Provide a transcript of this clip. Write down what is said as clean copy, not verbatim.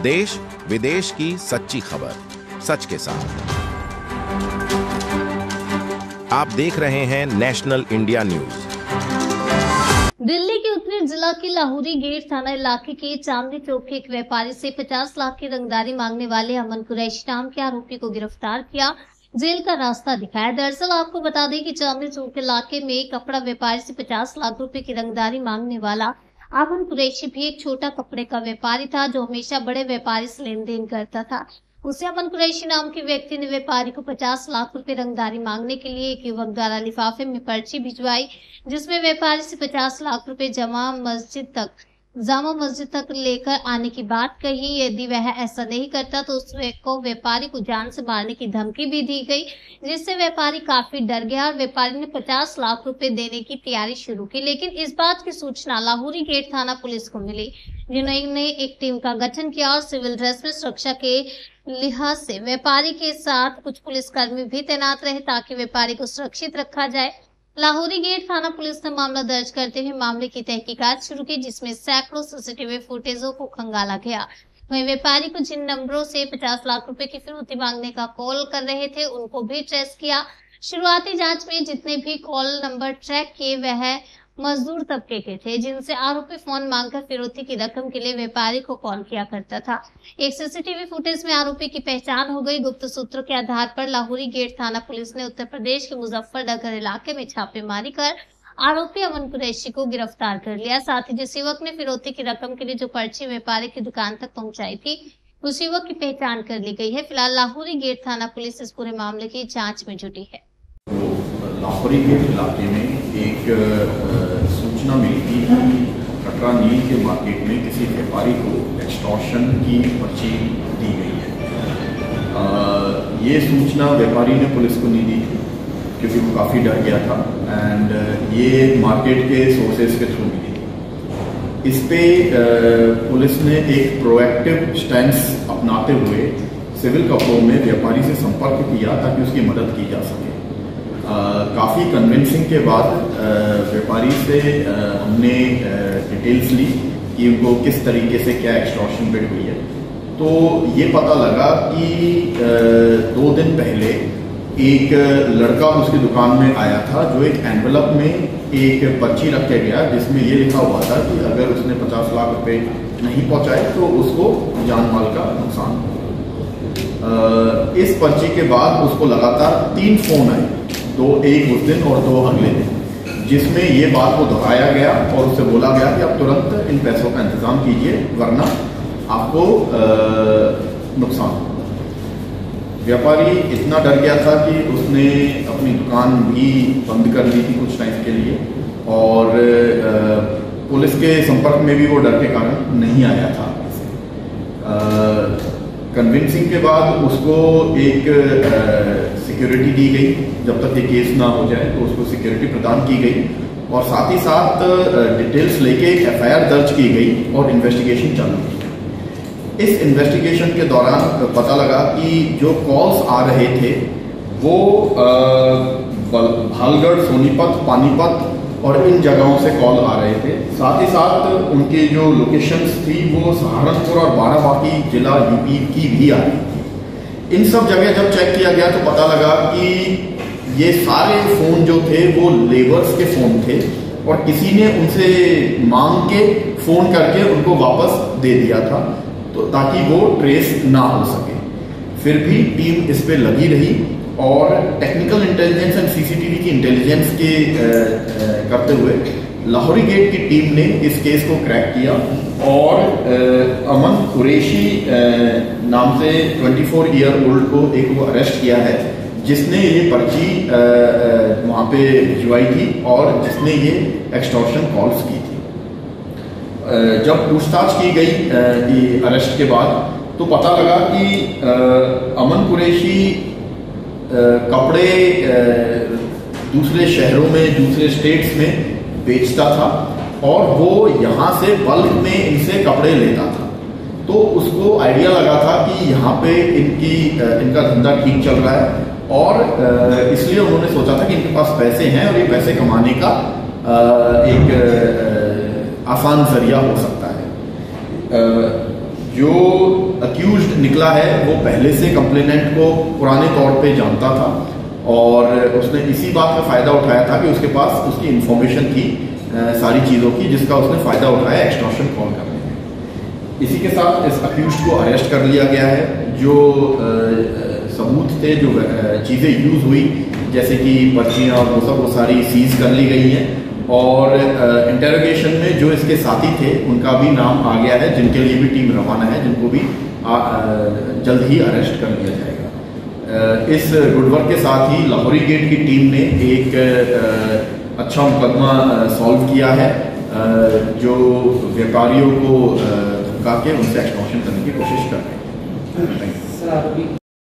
देश विदेश की सच्ची खबर सच के साथ। आप देख रहे हैं नेशनल इंडिया न्यूज। दिल्ली के उत्तरी जिला के लाहौरी गेट थाना इलाके के चांदनी चौक के एक व्यापारी से 50 लाख की रंगदारी मांगने वाले अमन कुरैशी नाम के आरोपी को गिरफ्तार किया, जेल का रास्ता दिखाया। दरअसल आपको बता दें कि चांदनी चौक इलाके में कपड़ा व्यापारी से 50 लाख रुपए की रंगदारी मांगने वाला अमन कुरैशी भी एक छोटा कपड़े का व्यापारी था, जो हमेशा बड़े व्यापारी से लेन देन करता था। उसे अमन कुरैशी नाम के व्यक्ति ने व्यापारी को 50 लाख रुपए रंगदारी मांगने के लिए एक युवक द्वारा लिफाफे में पर्ची भिजवाई, जिसमें व्यापारी से 50 लाख रुपए जामा मस्जिद तक लेकर आने की बात कही। यदि वह ऐसा नहीं करता तो उसको व्यापारी को जान से मारने की धमकी भी दी गई, जिससे व्यापारी काफी डर गया और व्यापारी ने 50 लाख रुपए देने की तैयारी शुरू की। लेकिन इस बात की सूचना लाहौरी गेट थाना पुलिस को मिली, जिन्होंने एक टीम का गठन किया और सिविल ड्रेस में सुरक्षा के लिहाज से व्यापारी के साथ कुछ पुलिसकर्मी भी तैनात रहे, ताकि व्यापारी को सुरक्षित रखा जाए। लाहौरी गेट थाना पुलिस ने मामला दर्ज करते हुए मामले की तहकीकात शुरू की, जिसमें सैकड़ों सीसीटीवी फुटेजों को खंगाला गया। वहीं व्यापारी को जिन नंबरों से 50 लाख रुपए की फिरौती मांगने का कॉल कर रहे थे, उनको भी ट्रेस किया। शुरुआती जांच में जितने भी कॉल नंबर ट्रैक किए वह मजदूर तबके के थे, जिनसे आरोपी फोन मांगकर फिरौती की रकम के लिए व्यापारी को कॉल किया करता था। एक सीसीटीवी फुटेज में आरोपी की पहचान हो गई। गुप्त सूत्रों के आधार पर लाहौरी गेट थाना पुलिस ने उत्तर प्रदेश के मुजफ्फरनगर इलाके में छापेमारी कर आरोपी अमन कुरैशी को गिरफ्तार कर लिया। साथ ही जिस युवक ने फिरौती की रकम के लिए जो पर्ची व्यापारी की दुकान तक पहुंचाई थी, उस युवक की पहचान कर ली गई है। फिलहाल लाहौरी गेट थाना पुलिस इस पूरे मामले की जाँच में जुटी है। लाहौरी गेट इलाके में एक सूचना मिली थी कि कटरा नील के मार्केट में किसी व्यापारी को एक्सटॉर्शन की पर्ची दी गई है। ये सूचना व्यापारी ने पुलिस को नहीं दी क्योंकि वो काफ़ी डर गया था, एंड ये मार्केट के सोर्सेज के थ्रू मिली थी। इस पे पुलिस ने एक प्रोएक्टिव स्टैंस अपनाते हुए सिविल कपड़ों में व्यापारी से संपर्क किया ताकि उसकी मदद की जा सके। काफ़ी कन्विंसिंग के बाद व्यापारी से हमने डिटेल्स ली कि उनको किस तरीके से क्या एक्सटॉर्शन बिड हुई है। तो ये पता लगा कि 2 दिन पहले एक लड़का उसकी दुकान में आया था, जो एक एनवेलप में एक पर्ची रख के गया, जिसमें ये लिखा हुआ था कि अगर उसने 50 लाख रुपए नहीं पहुंचाए तो उसको जान माल का नुकसान हो। इस पर्ची के बाद उसको लगातार 3 फोन आए, 2 एक उस दिन और 2 अगले दिन, जिसमें ये बात को दोहराया गया और उससे बोला गया कि आप तुरंत इन पैसों का इंतजाम कीजिए वरना आपको नुकसान होगा। व्यापारी इतना डर गया था कि उसने अपनी दुकान भी बंद कर ली थी कुछ टाइम के लिए, और पुलिस के संपर्क में भी वो डर के कारण नहीं आया था। कन्विंसिंग के बाद उसको एक सिक्योरिटी दी गई, जब तक ये केस ना हो जाए तो उसको सिक्योरिटी प्रदान की गई, और साथ ही साथ डिटेल्स लेके एक FIR दर्ज की गई और इन्वेस्टिगेशन चालू की। इस इन्वेस्टिगेशन के दौरान पता लगा कि जो कॉल्स आ रहे थे वो भालगढ़, सोनीपत, पानीपत और इन जगहों से कॉल आ रहे थे। साथ ही साथ उनकी जो लोकेशंस थी वो सहारनपुर और बाराबांकी जिला यूपी की भी आ रही थी। इन सब जगह जब चेक किया गया तो पता लगा कि ये सारे फोन जो थे वो लेबर्स के फोन थे, और किसी ने उनसे मांग के फोन करके उनको वापस दे दिया था, तो ताकि वो ट्रेस ना हो सके। फिर भी टीम इस पे लगी रही और टेक्निकल इंटेलिजेंस एंड सीसीटीवी की इंटेलिजेंस के करते हुए लाहौरी गेट की टीम ने इस केस को क्रैक किया और अमन कुरैशी नाम से 24 ईयर ओल्ड को एक वो अरेस्ट किया है, जिसने ये पर्ची वहाँ पे भिजवाई थी और जिसने ये एक्सटॉर्शन कॉल्स की थी। जब पूछताछ की गई अरेस्ट के बाद तो पता लगा कि अमन कुरैशी कपड़े दूसरे शहरों में, दूसरे स्टेट्स में बेचता था और वो यहाँ से बल्क में इनसे कपड़े लेता था। तो उसको आइडिया लगा था कि यहाँ पे इनका धंधा ठीक चल रहा है, और इसलिए उन्होंने सोचा था कि इनके पास पैसे हैं और ये पैसे कमाने का एक आसान जरिया हो सकता है। जो अक्यूज्ड निकला है वो पहले से कंप्लेनेंट को पुराने तौर पे जानता था और उसने इसी बात का फ़ायदा उठाया था कि उसके पास उसकी इंफॉर्मेशन थी सारी चीज़ों की, जिसका उसने फ़ायदा उठाया एक्सटॉर्शन कॉल करने में। इसी के साथ इस अक्यूज्ड को अरेस्ट कर लिया गया है। जो सबूत थे, जो चीज़ें यूज़ हुई जैसे कि पर्चियाँ और वो सारी सीज कर ली गई हैं और इंटेरोगेशन में जो इसके साथी थे उनका भी नाम आ गया है, जिनके लिए भी टीम रवाना है, जिनको भी जल्द ही अरेस्ट कर लिया जाएगा। इस गुडवर्क के साथ ही लाहौरी गेट की टीम ने एक अच्छा मुकदमा सॉल्व किया है, जो व्यापारियों को धमका के उनसे एक्सटॉर्शन करने की कोशिश कर रहे हैं।